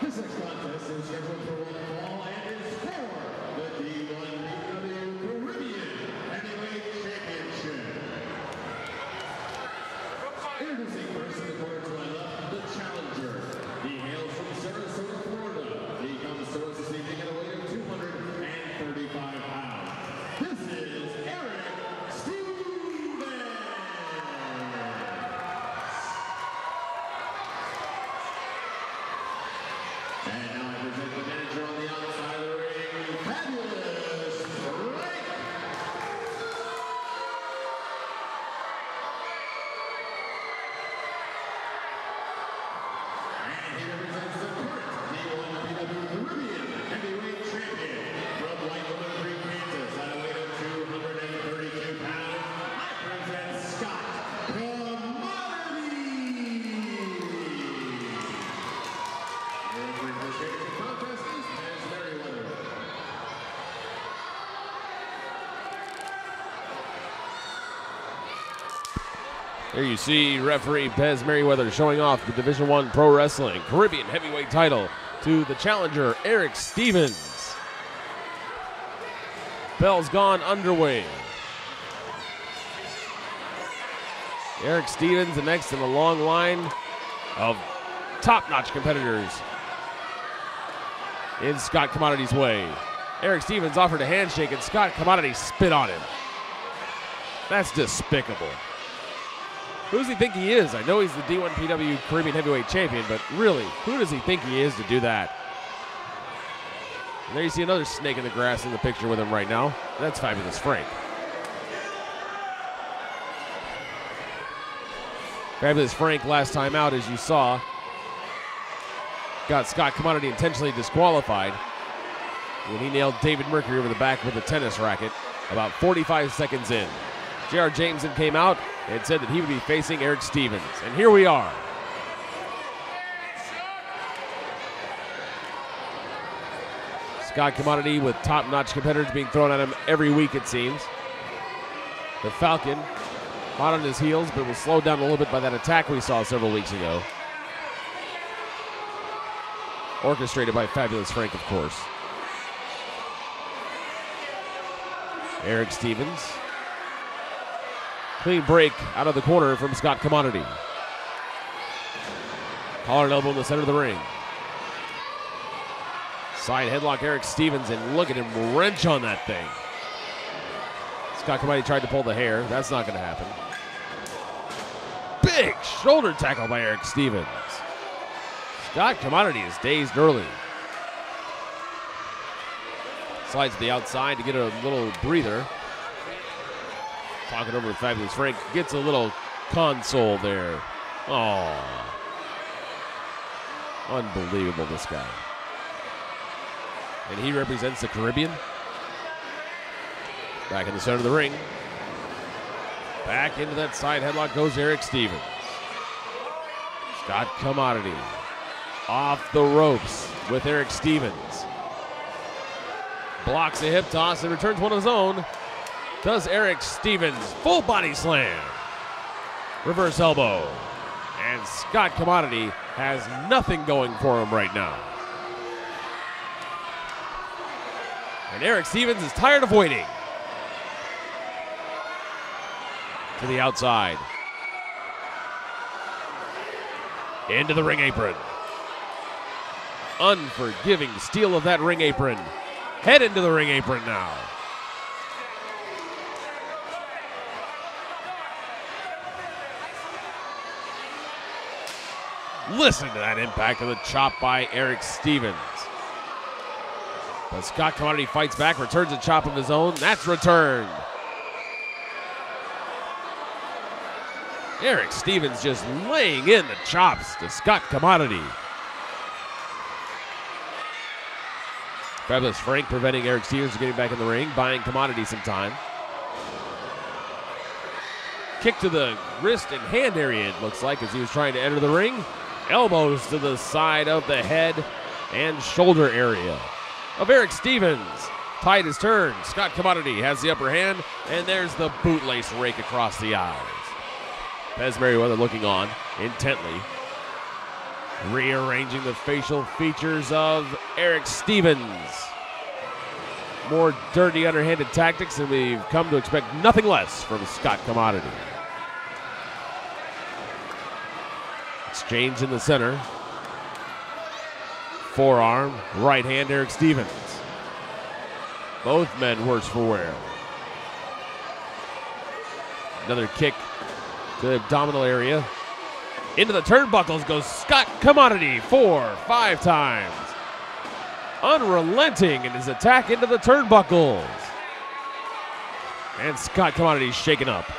This next contest is scheduled for one fall and is for the D1PW Caribbean Heavyweight Championship. Introducing first in the corner to my left, the challenger. He hails from Sarasota, Florida. He comes to us this evening at a weight of 235 pounds. This is Erick Stevens. And now I present the manager on the outside of the ring, Fabulous Frank. And he represents the current D1PW Caribbean Heavyweight Champion from White Woman Creek, Kansas, at a weight of 232 pounds. I present Scott Commodity. Referee for the contest is Pez Merriweather. Here you see referee Pez Merriweather showing off the Division I Pro Wrestling Caribbean Heavyweight title to the challenger, Erick Stevens. Bell's gone underway. Erick Stevens, the next in a long line of top-notch competitors in Scott Commodity's way. Erick Stevens offered a handshake and Scott Commodity spit on him. That's despicable. Who does he think he is? I know he's the D1PW Caribbean Heavyweight Champion, but really, who does he think he is to do that? And there you see another snake in the grass in the picture with him right now. That's Fabulous Frank. Fabulous Frank, last time out, as you saw, got Scott Commodity intentionally disqualified when he nailed David Mercury over the back with a tennis racket about 45 seconds in. J.R. Jameson came out and said that he would be facing Erick Stevens. And here we are. Scott Commodity with top-notch competitors being thrown at him every week, it seems. The Falcon, hot on his heels, but was slowed down a little bit by that attack we saw several weeks ago. Orchestrated by Fabulous Frank, of course. Erick Stevens. Clean break out of the corner from Scott Commodity. Collar and elbow in the center of the ring. Side headlock Erick Stevens, and look at him wrench on that thing. Scott Commodity tried to pull the hair. That's not going to happen. Big shoulder tackle by Erick Stevens. Scott Commodity is dazed early. Slides to the outside to get a little breather. Talking over to Fabulous Frank. Gets a little console there. Oh. Unbelievable, this guy. And he represents the Caribbean. Back in the center of the ring. Back into that side headlock goes Erick Stevens. Scott Commodity off the ropes with Erick Stevens. Blocks a hip toss and returns one of his own. Does Erick Stevens full body slam. Reverse elbow. And Scott Commodity has nothing going for him right now. And Erick Stevens is tired of waiting. To the outside. Into the ring apron. Unforgiving steal of that ring apron. Head into the ring apron now. Listen to that impact of the chop by Erick Stevens. But Scott Commodity fights back, returns a chop of his own. That's returned. Erick Stevens just laying in the chops to Scott Commodity. Fabulous Frank preventing Erick Stevens from getting back in the ring, buying Commodity some time. Kick to the wrist and hand area, it looks like, as he was trying to enter the ring. Elbows to the side of the head and shoulder area of Erick Stevens. Tide is turned. Scott Commodity has the upper hand, and there's the bootlace rake across the eyes. Pez Merriweather looking on intently. Rearranging the facial features of Erick Stevens. More dirty, underhanded tactics, and we've come to expect nothing less from Scott Commodity. Exchange in the center. Forearm, right hand, Erick Stevens. Both men worse for wear. Another kick to the abdominal area. Into the turnbuckles goes Scott Commodity 4-5 times. Unrelenting in his attack into the turnbuckles. And Scott Commodity's shaken up.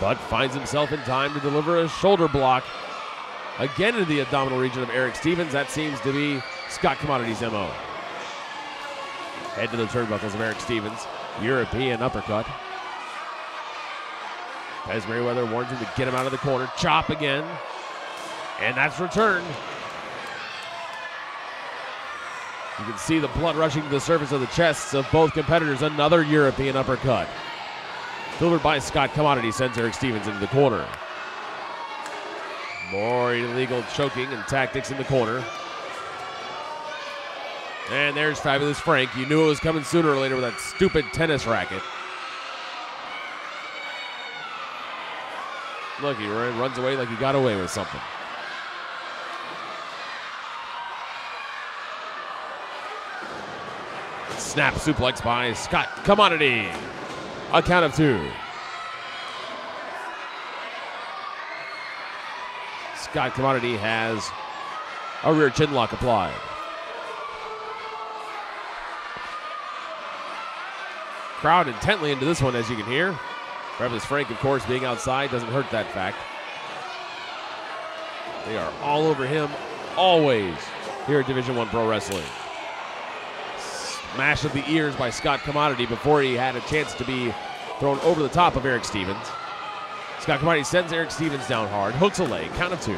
But finds himself in time to deliver a shoulder block. Again into the abdominal region of Erick Stevens. That seems to be Scott Commodity's MO. Head to the turnbuckles of Erick Stevens. European uppercut. As Merriweather warns him to get him out of the corner. Chop again. And that's returned. You can see the blood rushing to the surface of the chests of both competitors. Another European uppercut. Delivered by Scott Commodity sends Erick Stevens into the corner. More illegal choking and tactics in the corner. And there's Fabulous Frank. You knew it was coming sooner or later with that stupid tennis racket. Look, he runs away like he got away with something. Snap suplex by Scott Commodity. A count of 2. Scott Commodity has a rear chin lock applied. Crowd intently into this one, as you can hear. Fabulous Frank, of course, being outside doesn't hurt that fact. They are all over him, always, here at Division I Pro Wrestling. Smash of the ears by Scott Commodity before he had a chance to be thrown over the top of Erick Stevens. Scott Commodity sends Erick Stevens down hard, hooks a leg, count of 2.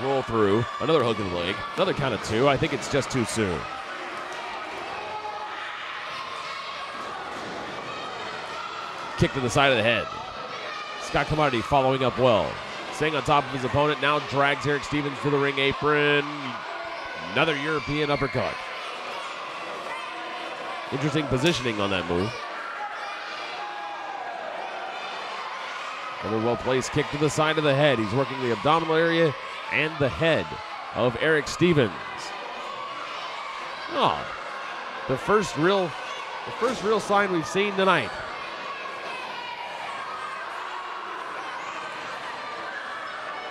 Roll through, another hook in the leg, another count of 2. I think it's just too soon. Kick to the side of the head. Scott Commodity following up well. Staying on top of his opponent, now drags Erick Stevens to the ring apron. Another European uppercut. Interesting positioning on that move. Another well-placed kick to the side of the head. He's working the abdominal area and the head of Erick Stevens. Oh, the first real sign we've seen tonight.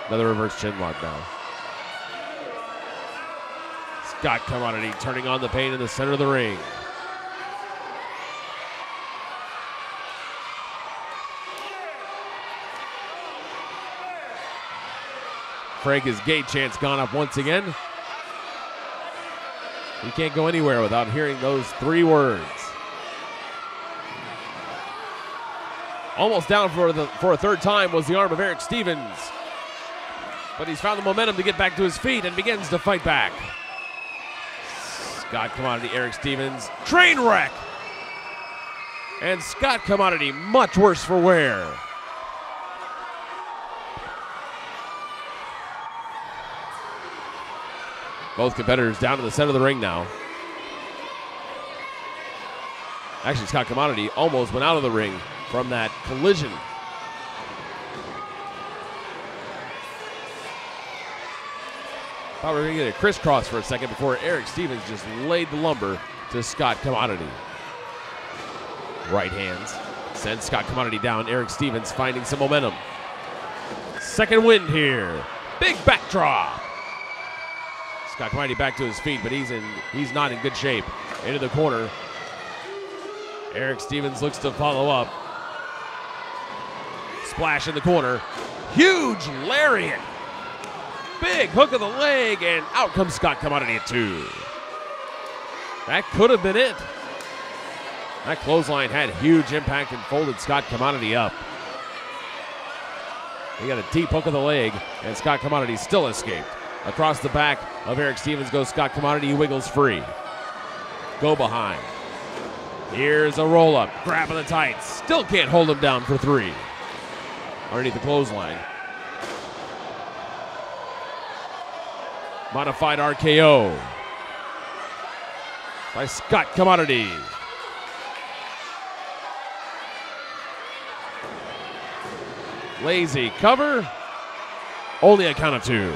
Another reverse chin lock now. Scott Commodity turning on the pain in the center of the ring. Frank, his gate chance gone up once again. He can't go anywhere without hearing those 3 words. Almost down for a third time was the arm of Erick Stevens. But he's found the momentum to get back to his feet and begins to fight back. Scott Commodity, Erick Stevens, train wreck! And Scott Commodity much worse for wear. Both competitors down to the center of the ring now. Actually, Scott Commodity almost went out of the ring from that collision. Thought we were going to get a crisscross for a second before Erick Stevens just laid the lumber to Scott Commodity. Right hands sends Scott Commodity down. Erick Stevens finding some momentum. Second wind here. Big backdrop. Scott Commodity back to his feet, but he's not in good shape. Into the corner. Erick Stevens looks to follow up. Splash in the corner. Huge lariat. Big hook of the leg, and out comes Scott Commodity at 2. That could have been it. That clothesline had huge impact and folded Scott Commodity up. He got a deep hook of the leg, and Scott Commodity still escaped. Across the back of Erick Stevens goes Scott Commodity. He wiggles free. Go behind. Here's a roll-up. Grab of the tights. Still can't hold him down for 3. underneath the clothesline. Modified RKO by Scott Commodity. Lazy cover. Only a count of 2.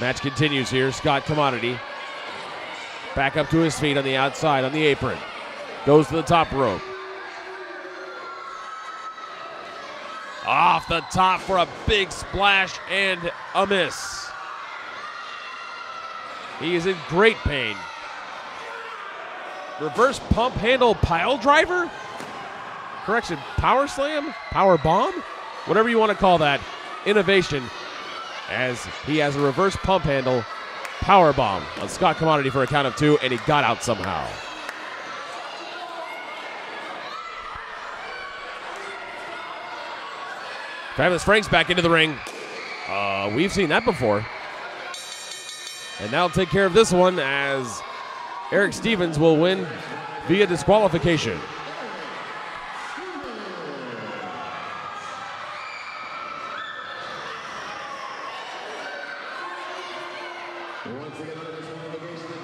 Match continues here. Scott Commodity back up to his feet on the outside on the apron. Goes to the top rope. Off the top for a big splash and a miss. He is in great pain. Reverse pump handle pile driver? Correction, power slam? Power bomb? Whatever you want to call that. Innovation, as he has a reverse pump handle power bomb on Scott Commodity for a count of 2, and he got out somehow. Fabulous Frank's back into the ring. We've seen that before. And now take care of this one, as Erick Stevens will win via disqualification. Once again, under disqualification.